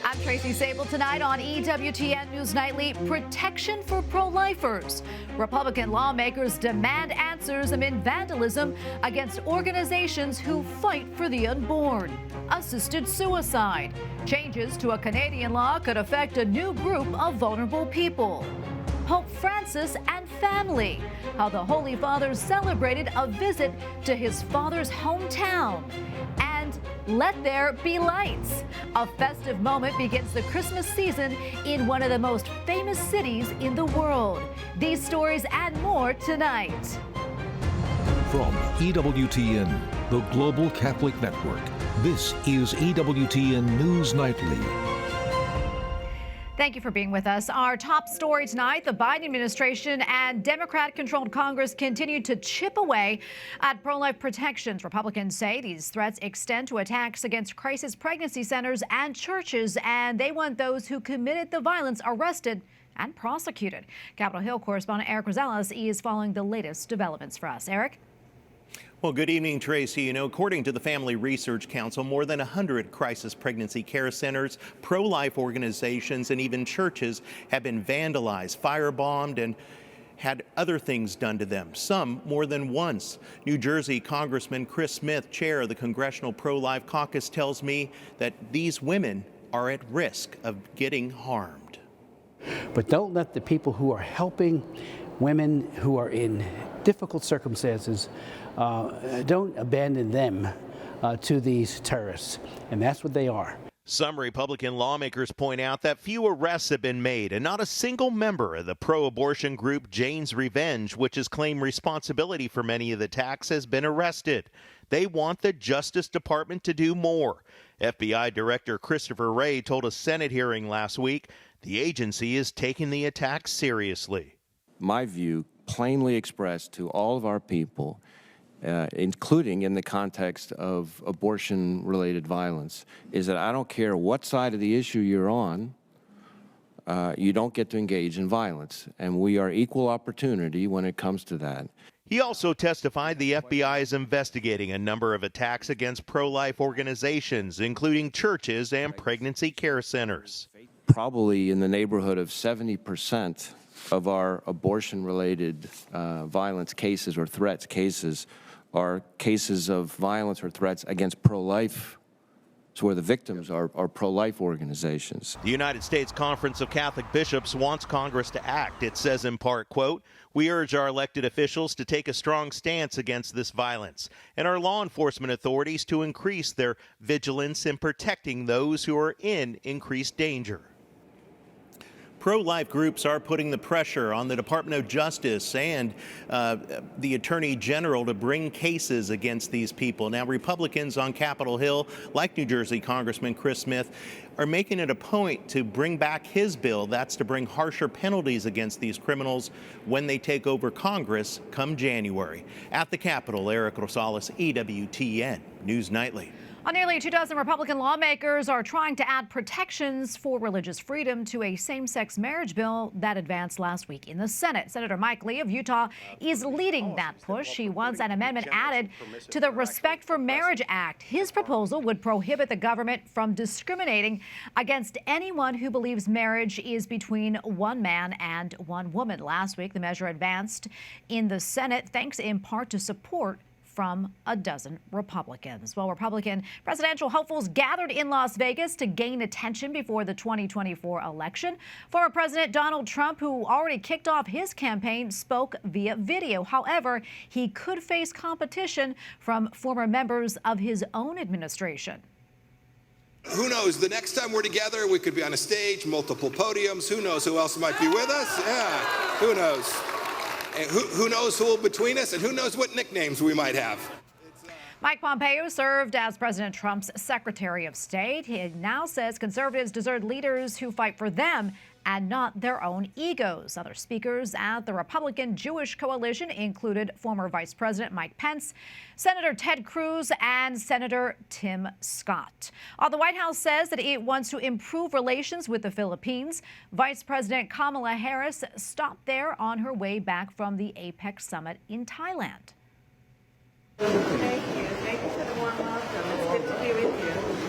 I'm Tracy Sable. Tonight on EWTN News Nightly, protection for pro-lifers. Republican lawmakers demand answers amid vandalism against organizations who fight for the unborn. Assisted suicide. Changes to a Canadian law could affect a new group of vulnerable people. Pope Francis and family. How the Holy Father celebrated a visit to his father's hometown. And let there be lights. A festive moment begins the Christmas season in one of the most famous cities in the world. These stories and more tonight. From EWTN, the Global Catholic Network, this is EWTN News Nightly. Thank you for being with us. Our top story tonight, the Biden administration and Democrat-controlled Congress continue to chip away at pro-life protections. Republicans say these threats extend to attacks against crisis pregnancy centers and churches, and they want those who committed the violence arrested and prosecuted. Capitol Hill correspondent Eric Rosales is following the latest developments for us. Eric? Well, good evening, Tracy. You know, according to the Family Research Council, more than 100 crisis pregnancy care centers, pro-life organizations, and even churches have been vandalized, firebombed, and had other things done to them, some more than once. New Jersey Congressman Chris Smith, chair of the Congressional Pro-Life Caucus, tells me that these women are at risk of getting harmed. But don't let the people who are helping women who are in difficult circumstances, don't abandon them to these terrorists. And that's what they are. Some Republican lawmakers point out that few arrests have been made, and not a single member of the pro-abortion group Jane's Revenge, which has claimed responsibility for many of the attacks, has been arrested. They want the Justice Department to do more. FBI Director Christopher Wray told a Senate hearing last week the agency is taking the attacks seriously. My view, plainly expressed to all of our people, including in the context of abortion-related violence, is that I don't care what side of the issue you're on, you don't get to engage in violence. And we are equal opportunity when it comes to that. He also testified the FBI is investigating a number of attacks against pro-life organizations, including churches and pregnancy care centers. Probably in the neighborhood of 70% of our abortion-related violence cases or threats cases are cases of violence or threats against pro-life, so where the victims are pro-life organizations. The United States Conference of Catholic Bishops wants Congress to act. It says in part, quote, "We urge our elected officials to take a strong stance against this violence and our law enforcement authorities to increase their vigilance in protecting those who are in increased danger." Pro-life groups are putting the pressure on the Department of Justice and the Attorney General to bring cases against these people. Now, Republicans on Capitol Hill, like New Jersey Congressman Chris Smith, are making it a point to bring back his bill. That's to bring harsher penalties against these criminals when they take over Congress come January. At the Capitol, Eric Rosales, EWTN News Nightly. Nearly 24 Republican lawmakers are trying to add protections for religious freedom to a same-sex marriage bill that advanced last week in the Senate. Senator Mike Lee of Utah is leading that push. He wants an amendment added to the Respect for Marriage Act. His proposal would prohibit the government from discriminating against anyone who believes marriage is between one man and one woman. Last week, the measure advanced in the Senate thanks in part to support from a dozen Republicans. Well, Republican presidential hopefuls gathered in Las Vegas to gain attention before the 2024 election. Former President Donald Trump, who already kicked off his campaign, spoke via video. However, he could face competition from former members of his own administration. Who knows? The next time we're together, we could be on a stage, multiple podiums. Who knows who else might be with us? Yeah, who knows? And who knows who will between us, and who knows what nicknames we might have. Mike Pompeo served as President Trump's Secretary of State. He now says conservatives deserve leaders who fight for them and not their own egos. Other speakers at the Republican Jewish coalition included former Vice President Mike Pence, Senator Ted Cruz, and Senator Tim Scott. The White House says that it wants to improve relations with the Philippines. Vice President Kamala Harris stopped there on her way back from the APEC summit in Thailand. Thank you. Thank you for the warm welcome. It's good to be with you.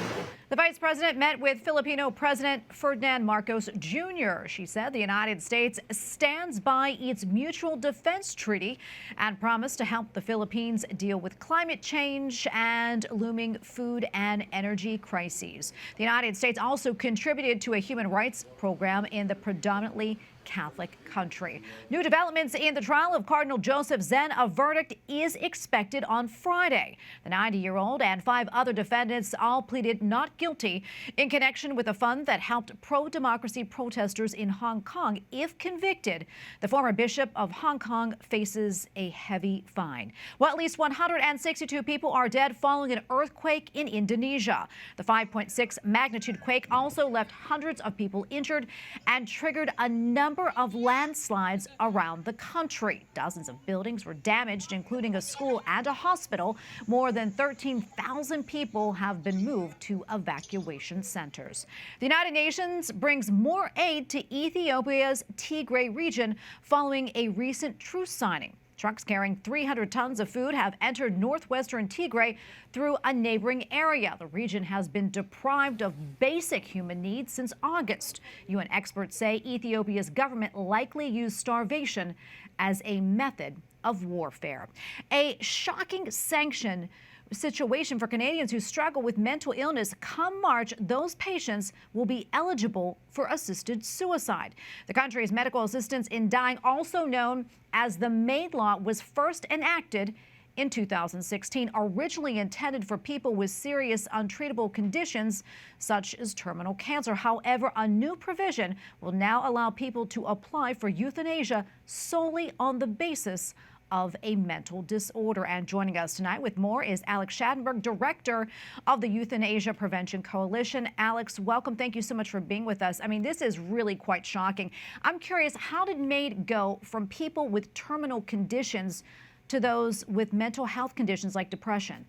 The vice president met with Filipino President Ferdinand Marcos Jr. She said the United States stands by its mutual defense treaty and promised to help the Philippines deal with climate change and looming food and energy crises. The United States also contributed to a human rights program in the predominantly Catholic country. New developments in the trial of Cardinal Joseph Zen. A verdict is expected on Friday. The 90-year-old and 5 other defendants all pleaded not guilty in connection with a fund that helped pro-democracy protesters in Hong Kong. If convicted, the former Bishop of Hong Kong faces a heavy fine. Well, at least 162 people are dead following an earthquake in Indonesia. The 5.6 magnitude quake also left hundreds of people injured and triggered a number of landslides around the country. Dozens of buildings were damaged, including a school and a hospital. More than 13,000 people have been moved to evacuation centers. The United Nations brings more aid to Ethiopia's Tigray region following a recent truce signing. Trucks carrying 300 tons of food have entered northwestern Tigray through a neighboring area. The region has been deprived of basic human needs since August. UN experts say Ethiopia's government likely used starvation as a method of warfare. A shocking sanction situation for Canadians who struggle with mental illness. Come March, those patients will be eligible for assisted suicide. The country's medical assistance in dying, also known as the MAID law, was first enacted in 2016, originally intended for people with serious untreatable conditions such as terminal cancer. However, a new provision will now allow people to apply for euthanasia solely on the basis of a mental disorder. And joining us tonight with more is Alex Schadenberg, director of the Euthanasia Prevention Coalition. Alex, welcome. Thank you so much for being with us. I mean, this is really quite shocking. I'm curious, how did MAID go from people with terminal conditions to those with mental health conditions like depression?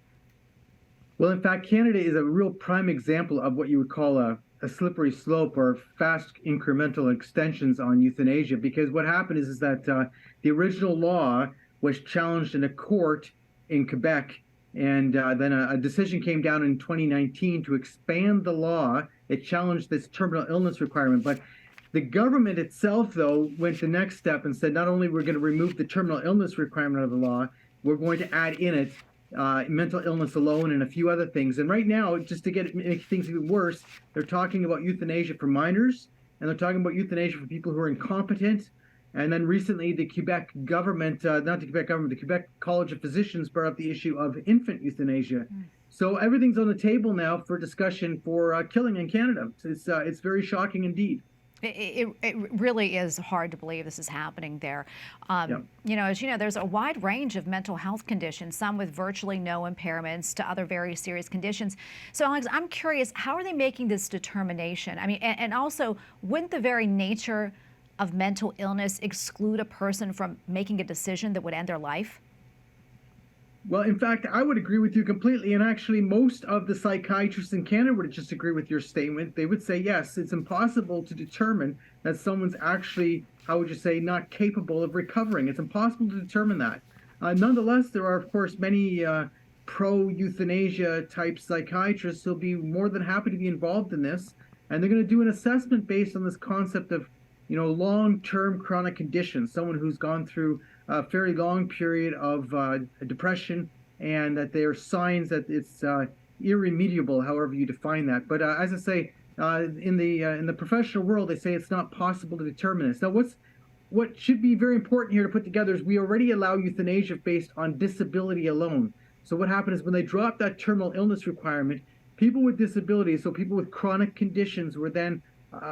Well, in fact, Canada is a real prime example of what you would call a slippery slope or fast incremental extensions on euthanasia, because what happened is that the original law was challenged in a court in Quebec, and then a decision came down in 2019 to expand the law. It challenged this terminal illness requirement, but the government itself, though, went the next step and said not only we're going to remove the terminal illness requirement of the law, we're going to add in it mental illness alone and a few other things. And right now, just to make things even worse, they're talking about euthanasia for minors, and they're talking about euthanasia for people who are incompetent. And then recently, the Quebec government, not the Quebec government, the Quebec College of Physicians brought up the issue of infant euthanasia. So everything's on the table now for discussion for killing in Canada. It's very shocking indeed. It really is hard to believe this is happening there. You know, as you know, there's a wide range of mental health conditions, some with virtually no impairments to other very serious conditions. So, Alex, I'm curious, how are they making this determination? I mean, and also, wouldn't the very nature of mental illness exclude a person from making a decision that would end their life? Well, in fact, I would agree with you completely. And actually, most of the psychiatrists in Canada would just agree with your statement. They would say, yes, it's impossible to determine that someone's actually, how would you say, not capable of recovering. It's impossible to determine that. Nonetheless, there are, of course, many pro-euthanasia type psychiatrists who'll be more than happy to be involved in this. And they're going to do an assessment based on this concept of, you know, long-term chronic conditions, someone who's gone through a fairly long period of depression, and that there are signs that it's irremediable, however you define that. But as I say, in the professional world, they say it's not possible to determine this. Now, what should be very important here to put together is we already allow euthanasia based on disability alone. So what happened is when they dropped that terminal illness requirement, people with disabilities, so people with chronic conditions, were then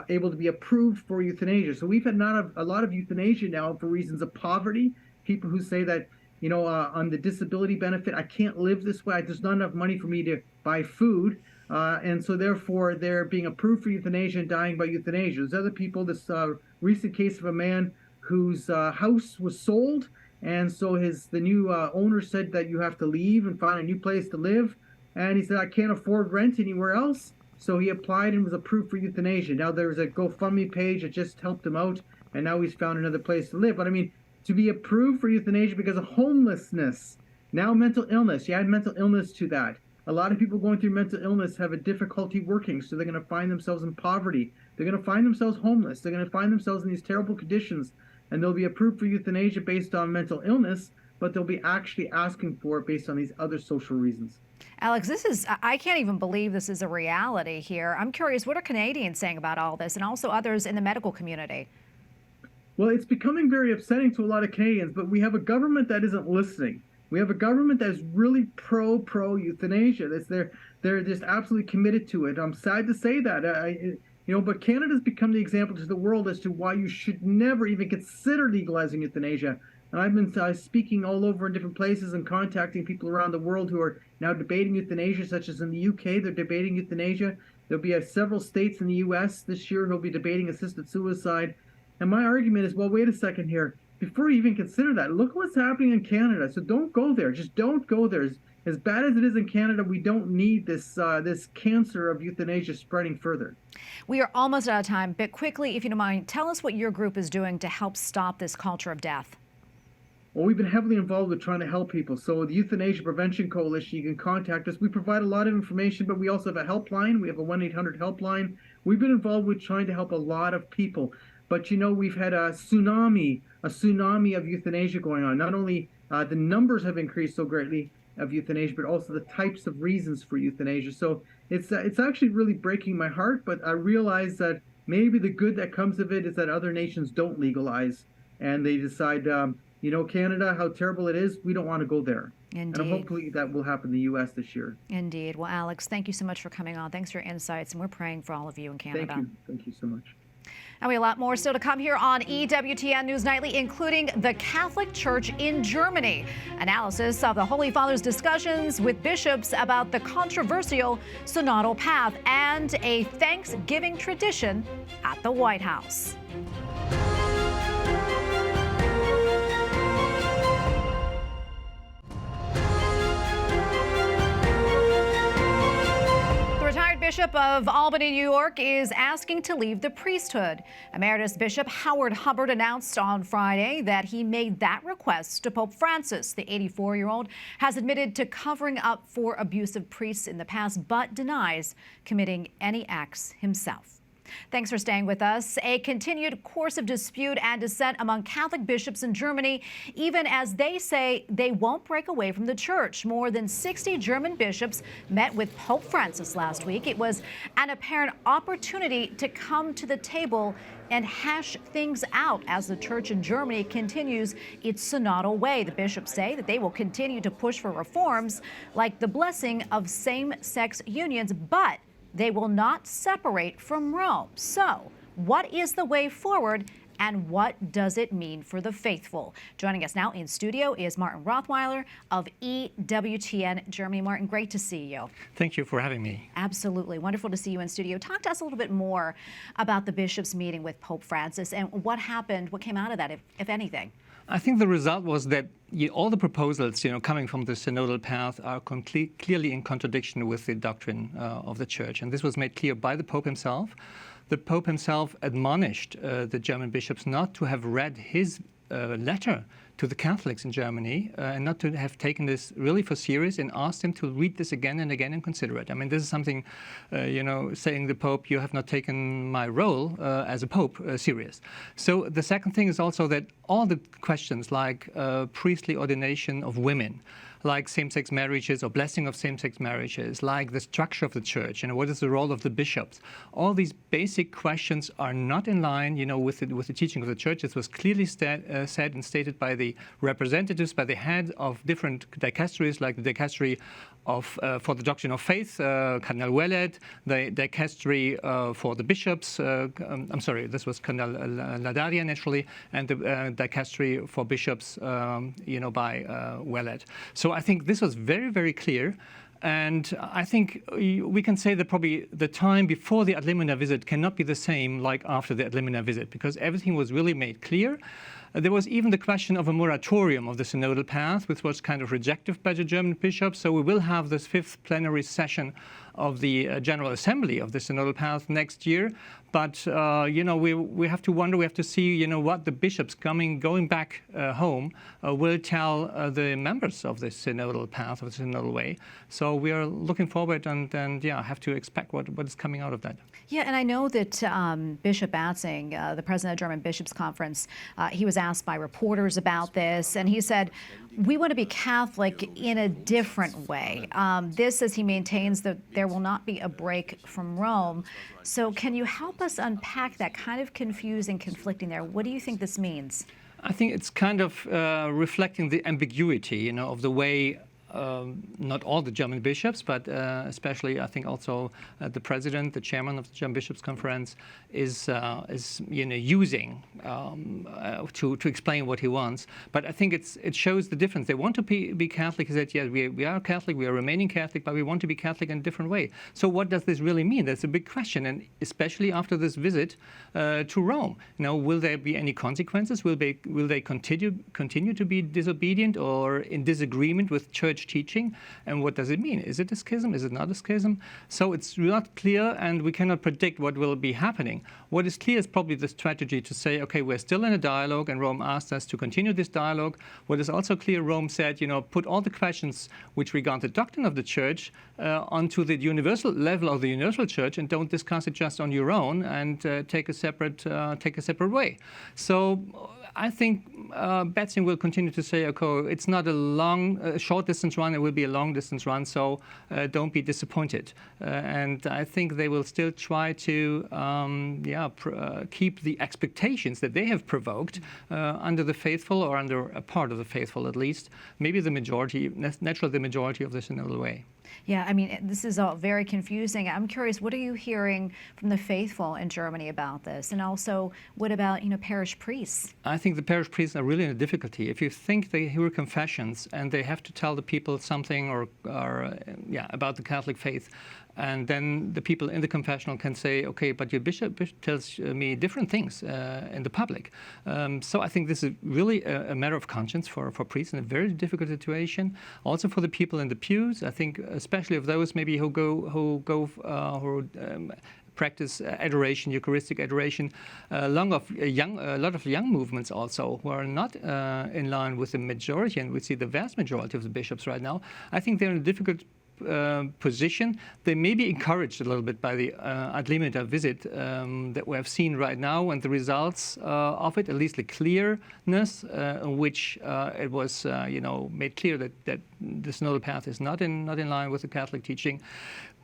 able to be approved for euthanasia. So we've had a lot of euthanasia now for reasons of poverty. People who say that, you know, on the disability benefit, I can't live this way. There's not enough money for me to buy food. And so therefore, they're being approved for euthanasia and dying by euthanasia. There's other people, this recent case of a man whose house was sold. And so the new owner said that you have to leave and find a new place to live. And he said, I can't afford rent anywhere else. So he applied and was approved for euthanasia. Now there's a GoFundMe page that just helped him out, and now he's found another place to live. But I mean, to be approved for euthanasia because of homelessness, now mental illness, you add mental illness to that. A lot of people going through mental illness have a difficulty working, so they're going to find themselves in poverty. They're going to find themselves homeless. They're going to find themselves in these terrible conditions, and they'll be approved for euthanasia based on mental illness, but they'll be actually asking for it based on these other social reasons. Alex, I can't even believe this is a reality here. I'm curious, what are Canadians saying about all this, and also others in the medical community? Well, it's becoming very upsetting to a lot of Canadians, but we have a government that isn't listening. We have a government that's really pro euthanasia. They're just absolutely committed to it. I'm sad to say that. But Canada's become the example to the world as to why you should never even consider legalizing euthanasia. And I've been speaking all over in different places and contacting people around the world who are now debating euthanasia, such as in the UK, they're debating euthanasia. There'll be several states in the US this year who'll be debating assisted suicide. And my argument is, well, wait a second here. Before you even consider that, look what's happening in Canada. So don't go there. Just don't go there. As bad as it is in Canada, we don't need this cancer of euthanasia spreading further. We are almost out of time, but quickly, if you don't mind, tell us what your group is doing to help stop this culture of death. Well, we've been heavily involved with trying to help people. So the Euthanasia Prevention Coalition, you can contact us. We provide a lot of information, but we also have a helpline. We have a 1-800 helpline. We've been involved with trying to help a lot of people. But, we've had a tsunami of euthanasia going on. Not only the numbers have increased so greatly of euthanasia, but also the types of reasons for euthanasia. So it's actually really breaking my heart, but I realize that maybe the good that comes of it is that other nations don't legalize, and they decide, Canada, how terrible it is, we don't want to go there. Indeed. And hopefully that will happen in the U.S. this year. Indeed. Well, Alex, thank you so much for coming on. Thanks for your insights, and we're praying for all of you in Canada. Thank you so much. And we have a lot more still to come here on EWTN News Nightly, including the Catholic Church in Germany. Analysis of the Holy Father's discussions with bishops about the controversial synodal path, and a Thanksgiving tradition at the White House. Bishop of Albany, New York, is asking to leave the priesthood. Emeritus Bishop Howard Hubbard announced on Friday that he made that request to Pope Francis. The 84-year-old has admitted to covering up for abusive priests in the past, but denies committing any acts himself. Thanks for staying with us. A continued course of dispute and dissent among Catholic bishops in Germany, even as they say they won't break away from the church. More than 60 German bishops met with Pope Francis last week. It was an apparent opportunity to come to the table and hash things out as the church in Germany continues its synodal way. The bishops say that they will continue to push for reforms like the blessing of same-sex unions, but they will not separate from Rome. So, what is the way forward, and what does it mean for the faithful? Joining us now in studio is Martin Rothweiler of EWTN Germany. Martin, great to see you. Thank you for having me. Absolutely. Wonderful to see you in studio. Talk to us a little bit more about the bishops' meeting with Pope Francis and what happened, what came out of that, if anything. I think the result was that all the proposals, coming from the synodal path are clearly in contradiction with the doctrine of the Church. And this was made clear by the Pope himself. The Pope himself admonished the German bishops not to have read his letter to the Catholics in Germany and not to have taken this really for serious, and asked them to read this again and again and consider it. I mean, this is something, saying the Pope, you have not taken my role as a Pope serious. So the second thing is also that all the questions like priestly ordination of women, like same-sex marriages or blessing of same-sex marriages, like the structure of the church, what is the role of the bishops? All these basic questions are not in line, with the teaching of the church. This was clearly said and stated by the representatives, by the head of different dicasteries, like the dicastery for the doctrine of faith, Cardinal Zen, the dicastery for the bishops, this was Cardinal Ladarian naturally, and the dicastery for bishops, by Zen. So I think this was very, very clear. And I think we can say that probably the time before the ad limina visit cannot be the same like after the ad limina visit, because everything was really made clear. There was even the question of a moratorium of the synodal path, which was kind of rejected by the German bishops. So we will have this 5th plenary session of the General Assembly of the synodal path next year. But, we have to wonder, we have to see, what the bishops going back home will tell the members of the synodal path, of the synodal way. So we are looking forward and have to expect what is coming out of that. Yeah, and I know that Bishop Atzing, the president of the German Bishops' Conference, he was asked by reporters about this, and he said, we want to be Catholic in a different way. This, as he maintains, that there will not be a break from Rome. So can you help us unpack that kind of confusing, conflicting there? What do you think this means? I think it's kind of reflecting the ambiguity, of the way not all the German bishops, but especially I think also the president, the chairman of the German Bishops' Conference, is using to explain what he wants. But I think it shows the difference. They want to be Catholic. He said, yes, we are Catholic, we are remaining Catholic, but we want to be Catholic in a different way. So what does this really mean? That's a big question, and especially after this visit to Rome. Will there be any consequences? Will they continue to be disobedient or in disagreement with church teaching? And what does it mean? Is it a schism? Is it not a schism? So it's not clear, and we cannot predict what will be happening. What is clear is probably the strategy to say, okay, we're still in a dialogue, and Rome asked us to continue this dialogue. What is also clear, Rome said, put all the questions which regard the doctrine of the church onto the universal level of the universal church, and don't discuss it just on your own, and take a separate way. So I think Betzing will continue to say, okay, it's not a short distance run, it will be a long distance run, so don't be disappointed. And I think they will still try to keep the expectations that they have provoked under the faithful, or under a part of the faithful at least, maybe the majority, naturally the majority of the synodal way. Yeah, I mean, this is all very confusing. I'm curious, what are you hearing from the faithful in Germany about this? And also, what about, parish priests? I think the parish priests are really in a difficulty. If you think they hear confessions and they have to tell the people something or about the Catholic faith, and then the people in the confessional can say, okay, but your bishop tells me different things in the public. So I think this is really a matter of conscience for priests in a very difficult situation. Also for the people in the pews, I think especially of those maybe who practice adoration, Eucharistic adoration, a lot of young movements also who are not in line with the majority, and we see the vast majority of the bishops right now. I think they're in a difficult position. They may be encouraged a little bit by the ad limita visit that we have seen right now, and the results of it, at least the clearness in which it was made clear that the synodal path is not in line with the Catholic teaching.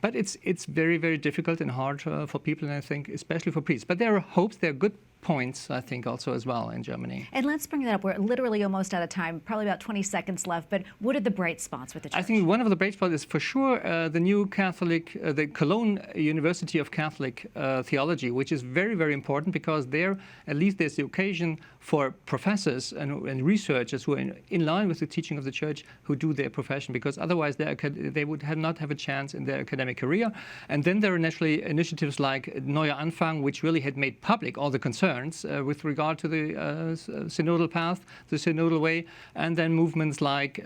But it's very, very difficult and hard for people, and I think especially for priests. But there are hopes, there are good points, I think, also as well in Germany. And let's bring that up. We're literally almost out of time, probably about 20 seconds left. But what are the bright spots with the church? I think one of the bright spots is for sure the new Catholic, the Cologne University of Catholic Theology, which is very, very important because there, at least there's the occasion for professors and researchers who are in line with the teaching of the church who do their profession, because otherwise they would not have a chance in their academic career. And then there are naturally initiatives like Neuer Anfang, which really had made public all the concerns with regard to the synodal path, the synodal way, and then movements like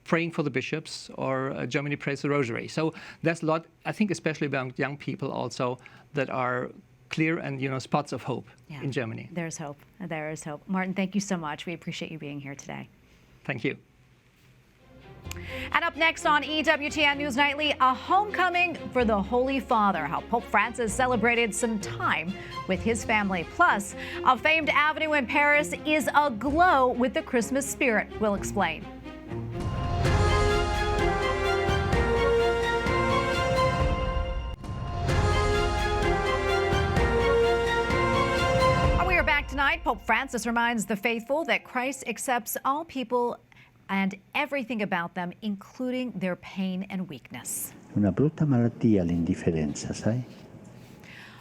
praying for the bishops, or Germany Prays the Rosary. So there's a lot, I think, especially among young people also, that are clear and spots of hope in Germany. There's hope. There is hope. Martin, thank you so much. We appreciate you being here today. Thank you. And up next on EWTN News Nightly, a homecoming for the Holy Father, how Pope Francis celebrated some time with his family. Plus, a famed avenue in Paris is aglow with the Christmas spirit. We'll explain. We are back tonight. Pope Francis reminds the faithful that Christ accepts all people and everything about them, including their pain and weakness. Una brutta malattia l'indifferenza, sai?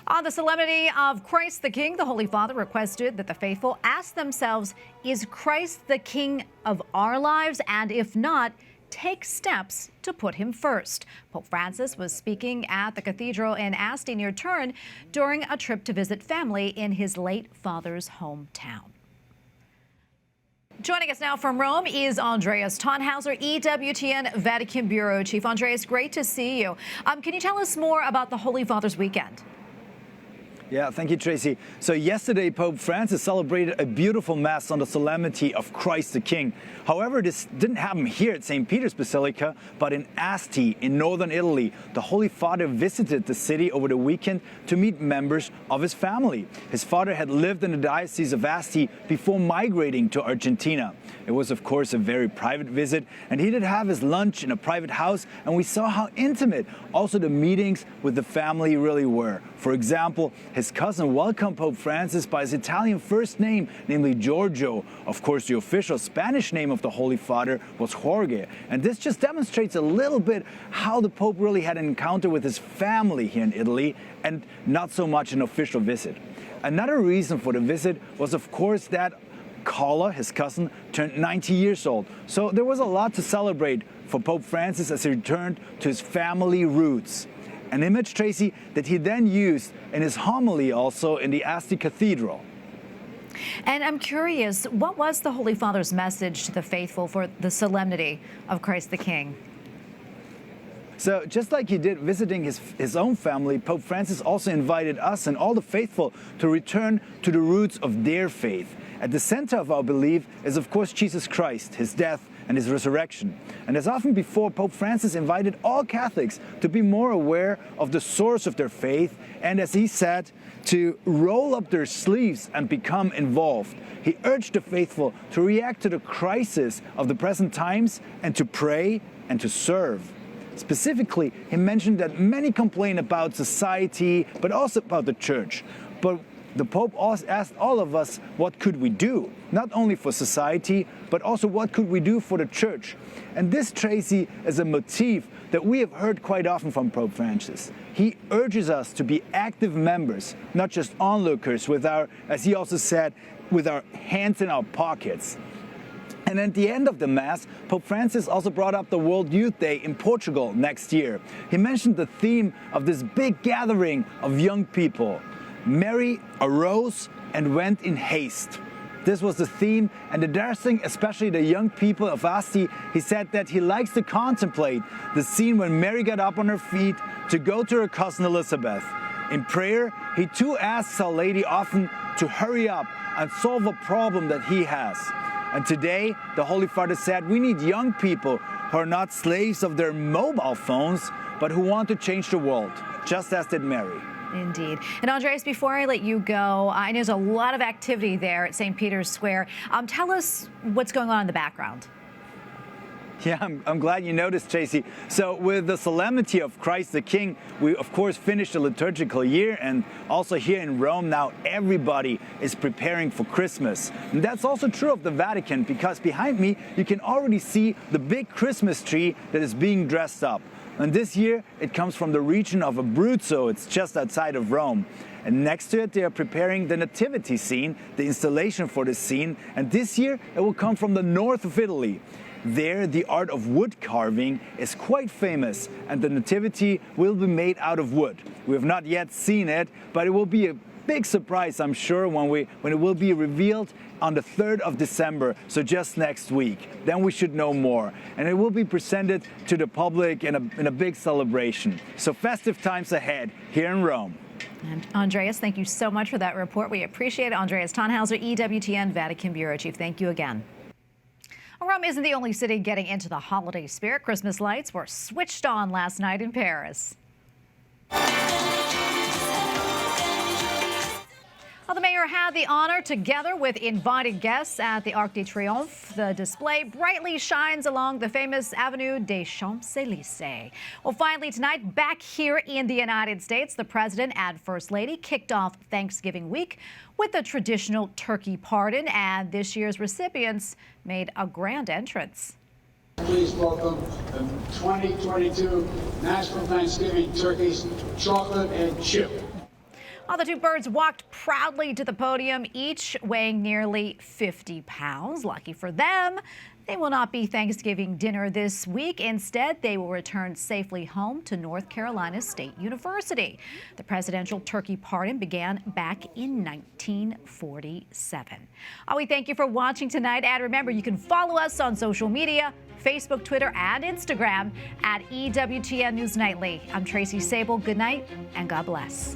On the Solemnity of Christ the King, the Holy Father requested that the faithful ask themselves, is Christ the King of our lives? And if not, take steps to put him first. Pope Francis was speaking at the cathedral in Asti near Turin during a trip to visit family in his late father's hometown. Joining us now from Rome is Andreas Thonhauser, EWTN Vatican Bureau Chief. Andreas, great to see you. Can you tell us more about the Holy Father's weekend? Yeah, thank you, Tracy. So yesterday, Pope Francis celebrated a beautiful Mass on the Solemnity of Christ the King. However, this didn't happen here at St. Peter's Basilica, but in Asti, in northern Italy. The Holy Father visited the city over the weekend to meet members of his family. His father had lived in the Diocese of Asti before migrating to Argentina. It was, of course, a very private visit, and he did have his lunch in a private house, and we saw how intimate also the meetings with the family really were. For example, his cousin welcomed Pope Francis by his Italian first name, namely Giorgio. Of course, the official Spanish name of the Holy Father was Jorge. And this just demonstrates a little bit how the Pope really had an encounter with his family here in Italy, and not so much an official visit. Another reason for the visit was, of course, that Carla, his cousin, turned 90 years old. So there was a lot to celebrate for Pope Francis as he returned to his family roots. An image, Tracy, that he then used in his homily also in the Asti Cathedral. And I'm curious, what was the Holy Father's message to the faithful for the Solemnity of Christ the King? So just like he did visiting his own family, Pope Francis also invited us and all the faithful to return to the roots of their faith. At the center of our belief is, of course, Jesus Christ, his death and his resurrection. And as often before, Pope Francis invited all Catholics to be more aware of the source of their faith, and as he said, to roll up their sleeves and become involved. He urged the faithful to react to the crisis of the present times and to pray and to serve. Specifically, he mentioned that many complain about society, but also about the church. But the Pope also asked all of us, what could we do? Not only for society, but also what could we do for the church? And this, Tracy, is a motif that we have heard quite often from Pope Francis. He urges us to be active members, not just onlookers with our, as he also said, with our hands in our pockets. And at the end of the Mass, Pope Francis also brought up the World Youth Day in Portugal next year. He mentioned the theme of this big gathering of young people. Mary arose and went in haste. This was the theme, and addressing especially the young people of Asti, he said that he likes to contemplate the scene when Mary got up on her feet to go to her cousin Elizabeth. In prayer, he too asks Our Lady often to hurry up and solve a problem that he has. And today, the Holy Father said we need young people who are not slaves of their mobile phones, but who want to change the world, just as did Mary. Indeed. And Andreas, before I let you go, I know there's a lot of activity there at St. Peter's Square. Tell us what's going on in the background. Yeah, I'm glad you noticed, Tracy. So with the Solemnity of Christ the King, we of course finished the liturgical year, and also here in Rome now everybody is preparing for Christmas. And that's also true of the Vatican, because behind me you can already see the big Christmas tree that is being dressed up. And this year it comes from the region of Abruzzo, it's just outside of Rome. And next to it they are preparing the nativity scene, the installation for this scene, and this year it will come from the north of Italy. There, the art of wood carving is quite famous, and the nativity will be made out of wood. We have not yet seen it, but it will be a big surprise, I'm sure, when it will be revealed on the 3rd of December, so just next week. Then we should know more. And it will be presented to the public in a big celebration. So festive times ahead here in Rome. And Andreas, thank you so much for that report. We appreciate it. Andreas Thonhauser, EWTN Vatican Bureau Chief. Thank you again. Rome isn't the only city getting into the holiday spirit. Christmas lights were switched on last night in Paris. Well, the mayor had the honor, together with invited guests, at the Arc de Triomphe. The display brightly shines along the famous Avenue des Champs-Élysées. Well, finally tonight, back here in the United States, the president and first lady kicked off Thanksgiving week with a traditional turkey pardon, and this year's recipients made a grand entrance. Please welcome the 2022 National Thanksgiving turkeys, chocolate and chip. The two birds walked proudly to the podium, each weighing nearly 50 pounds. Lucky for them, They will not be Thanksgiving dinner this week. Instead, they will return safely home to North Carolina State University. The presidential turkey pardon began back in 1947. We thank you for watching tonight, and remember, you can follow us on social media, Facebook, Twitter, and Instagram at EWTN News Nightly. I'm Tracy Sable. Good night, and God bless.